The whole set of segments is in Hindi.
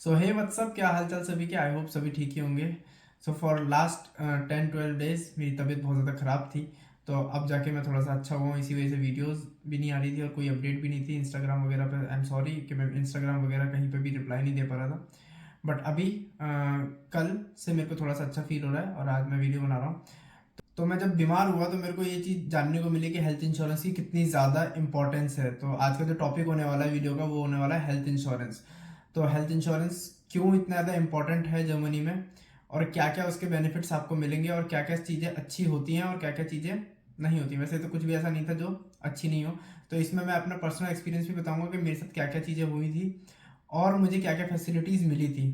सो हे व्हाट्सअप, क्या हाल चाल सभी के। आई होप सभी ठीक ही होंगे। सो फॉर लास्ट 10-12 डेज मेरी तबीयत बहुत ज़्यादा ख़राब थी। तो अब जाके मैं थोड़ा सा अच्छा हुआ हूँ। इसी वजह से वीडियोस भी नहीं आ रही थी और कोई अपडेट भी नहीं थी इंस्टाग्राम वगैरह पे। आई एम सॉरी कि मैं इंस्टाग्राम वगैरह कहीं पे भी रिप्लाई नहीं दे पा रहा था। बट अभी कल से मेरे को थोड़ा सा अच्छा फील हो रहा है और आज मैं वीडियो बना रहा हूँ। तो मैं जब बीमार हुआ तो मेरे को ये चीज़ जानने को मिली कि हेल्थ इंश्योरेंस की कितनी ज़्यादा इंपॉर्टेंस है। तो आज का जो टॉपिक होने वाला है वीडियो का वो होने वाला है हेल्थ इंश्योरेंस। तो हेल्थ इंश्योरेंस क्यों इतना ज़्यादा इंपॉर्टेंट है जर्मनी में, और क्या क्या उसके बेनिफिट्स आपको मिलेंगे, और क्या क्या चीज़ें अच्छी होती हैं और क्या क्या चीज़ें नहीं होती। वैसे तो कुछ भी ऐसा नहीं था जो अच्छी नहीं हो। तो इसमें मैं अपना पर्सनल एक्सपीरियंस भी बताऊंगा कि मेरे साथ क्या क्या चीज़ें हुई थी और मुझे क्या क्या फैसिलिटीज़ मिली थी।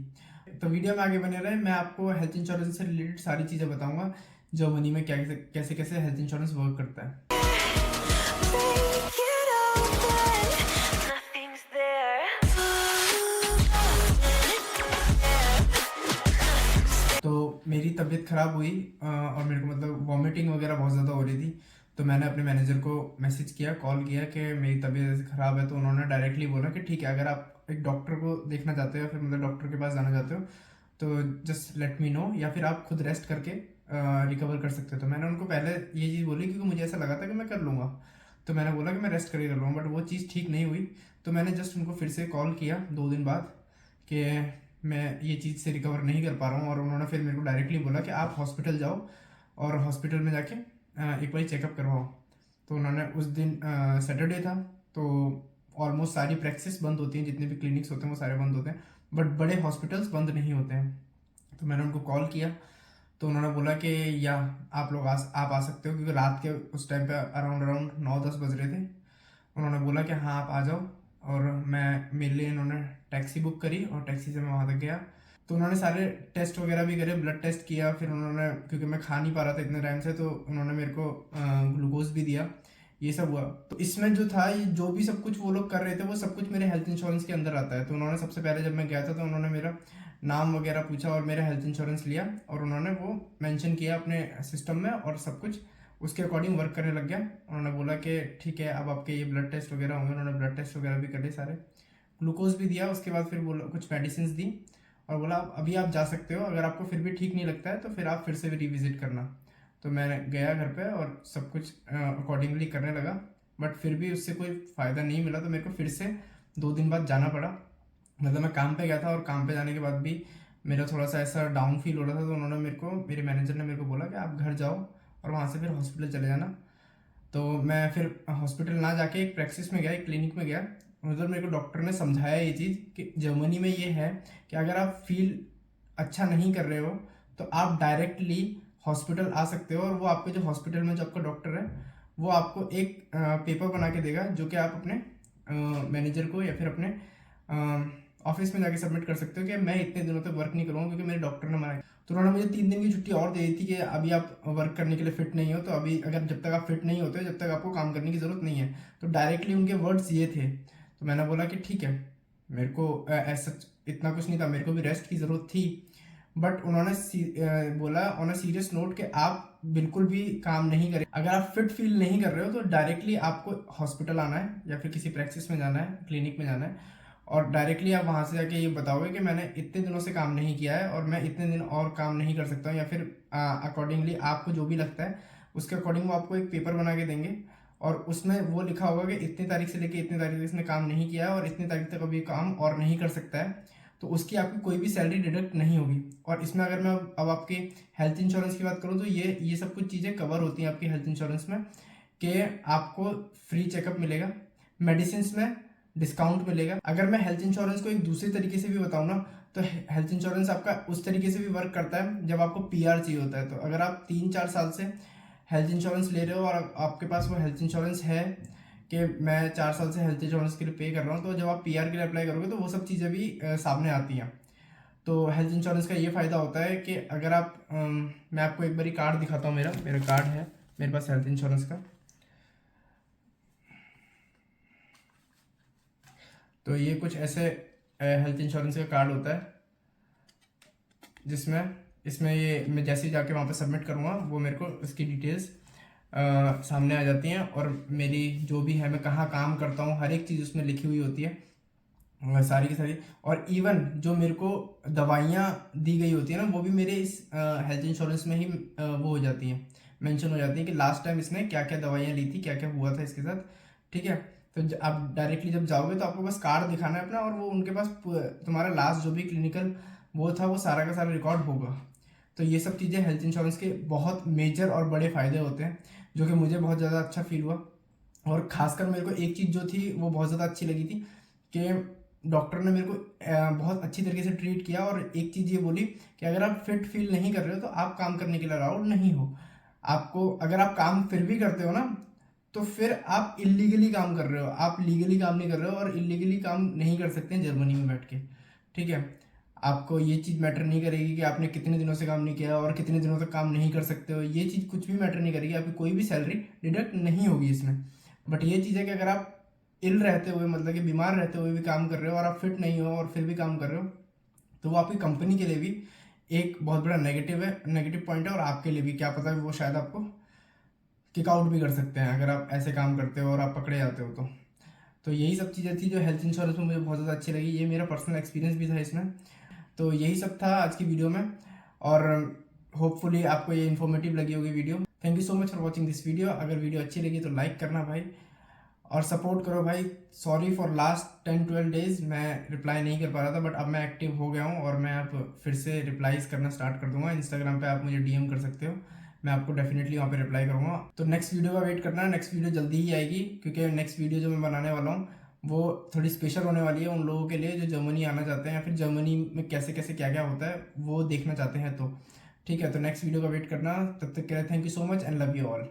तो वीडियो में आगे बने रहे, मैं आपको हेल्थ इंश्योरेंस से रिलेटेड सारी चीज़ें बताऊंगा जर्मनी में क्या कैसे कैसे हेल्थ इंश्योरेंस वर्क करता है। तो मेरी तबीयत ख़राब हुई और मेरे को मतलब वॉमिटिंग वगैरह बहुत ज़्यादा हो रही थी। तो मैंने अपने मैनेजर को मैसेज किया, कॉल किया कि मेरी तबीयत ऐसे ख़राब है। तो उन्होंने डायरेक्टली बोला कि ठीक है, अगर आप एक डॉक्टर को देखना चाहते हो, फिर मतलब डॉक्टर के पास जाना चाहते हो, तो जस्ट लेट मी नो, या फिर आप खुद रेस्ट करके रिकवर कर सकते हो। तो मैंने उनको पहले ये चीज़ बोली क्योंकि मुझे ऐसा लगा था कि मैं कर लूँगा। तो मैंने बोला कि मैं रेस्ट करके कर लूँगा, बट वो चीज़ ठीक नहीं हुई। तो मैंने जस्ट उनको फिर से कॉल किया 2 दिन बाद कि मैं ये चीज़ से रिकवर नहीं कर पा रहा हूँ। और उन्होंने फिर मेरे को डायरेक्टली बोला कि आप हॉस्पिटल जाओ और हॉस्पिटल में जाके एक बार चेकअप करवाओ। तो उन्होंने उस दिन सैटरडे था, तो ऑलमोस्ट सारी प्रैक्टिस बंद होती हैं, जितने भी क्लिनिक्स होते हैं वो सारे बंद होते हैं, बट बड़े हॉस्पिटल्स बंद नहीं होते हैं। तो मैंने उनको कॉल किया, तो उन्होंने बोला कि या आप लोग आप आ सकते हो, क्योंकि रात के उस टाइम पे अराउंड अराउंड 9-10 बज रहे थे। उन्होंने बोला कि हाँ आप आ जाओ। और मैं मेरे लिए इन्होंने टैक्सी बुक करी और टैक्सी से मैं वहाँ तक गया। तो उन्होंने सारे टेस्ट वगैरह भी करे, ब्लड टेस्ट किया। फिर उन्होंने, क्योंकि मैं खा नहीं पा रहा था इतने टाइम से, तो उन्होंने मेरे को ग्लूकोज भी दिया। ये सब हुआ। तो इसमें जो था, ये जो भी सब कुछ वो लोग कर रहे थे वो सब कुछ मेरे हेल्थ इंश्योरेंस के अंदर आता है। तो उन्होंने सबसे पहले जब मैं गया था तो उन्होंने मेरा नाम वगैरह पूछा और मेरा हेल्थ इंश्योरेंस लिया, और उन्होंने वो मेंशन किया अपने सिस्टम में, और सब कुछ उसके अकॉर्डिंग वर्क करने लग गया। उन्होंने बोला कि ठीक है, अब आपके ये ब्लड टेस्ट वगैरह होंगे। उन्होंने ब्लड टेस्ट वगैरह भी कर लिए सारे, ग्लूकोज भी दिया। उसके बाद फिर बोला कुछ मेडिसिन दी और बोला अभी आप जा सकते हो, अगर आपको फिर भी ठीक नहीं लगता है तो फिर आप फिर से भी रिविजिट करना। तो मैं गया घर पे और सब कुछ अकॉर्डिंगली करने लगा, बट फिर भी उससे कोई फ़ायदा नहीं मिला। तो मेरे को फिर से 2 दिन बाद जाना पड़ा। मतलब मैं काम पे गया था और काम पे जाने के बाद भी मेरा थोड़ा सा ऐसा डाउन फील हो रहा था। तो उन्होंने मेरे को, मेरे मैनेजर ने मेरे को बोला कि आप घर जाओ और वहाँ से फिर हॉस्पिटल चले जाना। तो मैं फिर हॉस्पिटल ना जाके एक प्रैक्टिस में गया, एक क्लिनिक में गया। उधर मेरे को डॉक्टर ने समझाया ये चीज़ कि जर्मनी में ये है कि अगर आप फील अच्छा नहीं कर रहे हो तो आप डायरेक्टली हॉस्पिटल आ सकते हो, और वो आपके जो हॉस्पिटल में जो आपका डॉक्टर है वो आपको एक पेपर बना के देगा, जो कि आप अपने मैनेजर को या फिर अपने ऑफिस में जाके सबमिट कर सकते हो कि मैं इतने दिनों तक वर्क नहीं करूँगा क्योंकि मेरे डॉक्टर ने मना। तो उन्होंने मुझे 3 दिन की छुट्टी और दे दी थी कि अभी आप वर्क करने के लिए फिट नहीं हो। तो अभी अगर जब तक आप फिट नहीं होते, जब तक आपको काम करने की ज़रूरत नहीं है। तो डायरेक्टली उनके वर्ड्स ये थे। तो मैंने बोला कि ठीक है, मेरे को ऐसा इतना कुछ नहीं था, मेरे को भी रेस्ट की ज़रूरत थी। बट उन्होंने बोला ऑन अ सीरियस नोट कि आप बिल्कुल भी काम नहीं करें। अगर आप फिट फील नहीं कर रहे हो तो डायरेक्टली आपको हॉस्पिटल आना है या फिर किसी प्रैक्टिस में जाना है, क्लिनिक में जाना है, और डायरेक्टली आप वहाँ से जाके ये बताओगे कि मैंने इतने दिनों से काम नहीं किया है और मैं इतने दिन और काम नहीं कर सकता हूँ, या फिर अकॉर्डिंगली आपको जो भी लगता है उसके अकॉर्डिंग वो आपको एक पेपर बना के देंगे। और उसमें वो लिखा होगा कि इतनी तारीख से लेके इतनी तारीख तक इसने काम नहीं किया है और इतनी तारीख तक अभी काम और नहीं कर सकता है। तो उसकी आपकी कोई भी सैलरी डिडक्ट नहीं होगी। और इसमें अगर मैं अब आपके हेल्थ इंश्योरेंस की बात करूँ तो ये सब कुछ चीज़ें कवर होती हैं आपकी हेल्थ इंश्योरेंस में, कि आपको फ्री चेकअप मिलेगा, मेडिसिन में डिस्काउंट मिलेगा। अगर मैं हेल्थ इंश्योरेंस को एक दूसरे तरीके से भी बताऊँ ना, तो हेल्थ इंश्योरेंस आपका उस तरीके से भी वर्क करता है जब आपको पीआर चाहिए होता है। तो अगर आप 3-4 साल से हेल्थ इंश्योरेंस ले रहे हो और आपके पास वो हेल्थ इंश्योरेंस है कि मैं 4 साल से हेल्थ इंश्योरेंस के लिए पे कर रहा हूँ, तो जब आप पीआर के लिए अप्लाई करोगे तो वो सब चीज़ें भी सामने आती हैं। तो हेल्थ इंश्योरेंस का ये फ़ायदा होता है कि अगर आप मैं आपको एक बारी कार्ड दिखाता हूँ, मेरा मेरा कार्ड है मेरे पास हेल्थ इंश्योरेंस का। तो ये कुछ ऐसे हेल्थ इंश्योरेंस का कार्ड होता है, जिसमें इसमें ये मैं जैसे ही जाके वहाँ पे सबमिट करूँगा वो मेरे को उसकी डिटेल्स सामने आ जाती हैं, और मेरी जो भी है, मैं कहाँ काम करता हूँ, हर एक चीज़ उसमें लिखी हुई होती है। सारी की सारी। और इवन जो मेरे को दवाइयाँ दी गई होती है ना, वो भी मेरे इस हेल्थ इंश्योरेंस में ही वो हो जाती हैं, मेंशन हो जाती है कि लास्ट टाइम इसने क्या क्या दवाइयाँ ली थी, क्या क्या हुआ था इसके साथ। ठीक है, तो आप डायरेक्टली जब जाओगे तो आपको बस कार्ड दिखाना है अपना, और वो उनके पास तुम्हारा लास्ट जो भी क्लिनिकल वो था वो सारा का सारा रिकॉर्ड होगा। तो ये सब चीज़ें हेल्थ इंश्योरेंस के बहुत मेजर और बड़े फ़ायदे होते हैं, जो कि मुझे बहुत ज़्यादा अच्छा फील हुआ। और खासकर मेरे को एक चीज़ जो थी वो बहुत ज़्यादा अच्छी लगी थी कि डॉक्टर ने मेरे को बहुत अच्छी तरीके से ट्रीट किया, और एक चीज़ ये बोली कि अगर आप फिट फील नहीं कर रहे हो तो आप काम करने के लिए अलाउड नहीं हो। आपको अगर आप काम फिर भी करते हो ना, तो फिर आप इलीगली काम कर रहे हो, आप लीगली काम नहीं कर रहे हो, और इलीगली काम नहीं कर सकते हैं जर्मनी में बैठ के। ठीक है, आपको ये चीज़ मैटर नहीं करेगी कि आपने कितने दिनों से काम नहीं किया और कितने दिनों तक काम नहीं कर सकते हो, ये चीज़ कुछ भी मैटर नहीं करेगी, आपकी कोई भी सैलरी डिडक्ट नहीं होगी इसमें। बट ये चीज़ है कि अगर आप इल रहते हुए, मतलब कि बीमार रहते हुए भी काम कर रहे हो, और आप फिट नहीं हो और फिर भी काम कर रहे हो, तो वो आपकी कंपनी के लिए भी एक बहुत बड़ा नेगेटिव है, नेगेटिव पॉइंट है। और आपके लिए भी क्या पता है वो शायद आपको किक आउट भी कर सकते हैं अगर आप ऐसे काम करते हो और आप पकड़े जाते हो तो यही सब चीज़ें थी जो हेल्थ इंश्योरेंस में मुझे बहुत ज़्यादा अच्छी लगी। ये मेरा पर्सनल एक्सपीरियंस भी था इसमें। तो यही सब था आज की वीडियो में, और होपफुली आपको ये इन्फॉर्मेटिव लगी होगी video. Thank you so much for watching this video. अगर वीडियो अच्छी लगी तो लाइक करना भाई, और सपोर्ट करो भाई। सॉरी फॉर लास्ट 10-12 डेज मैं रिप्लाई नहीं कर पा रहा था, बट अब मैं एक्टिव हो गया हूँ, और मैं अब फिर से रिप्लाईज करना स्टार्ट कर दूंगा। इंस्टाग्राम पे आप मुझे डीएम कर सकते हो, मैं आपको डेफिनेटली वहाँ पे रिप्लाई करूँगा। तो नेक्स्ट वीडियो का वेट करना, नेक्स्ट वीडियो जल्दी ही आएगी, क्योंकि नेक्स्ट वीडियो जो मैं बनाने वाला हूँ वो थोड़ी स्पेशल होने वाली है उन लोगों के लिए जो जर्मनी आना चाहते हैं, या फिर जर्मनी में कैसे कैसे क्या क्या होता है वो देखना चाहते हैं। तो ठीक है, तो नेक्स्ट वीडियो का वेट करना। तब तक के लिए thank you so much and love you all.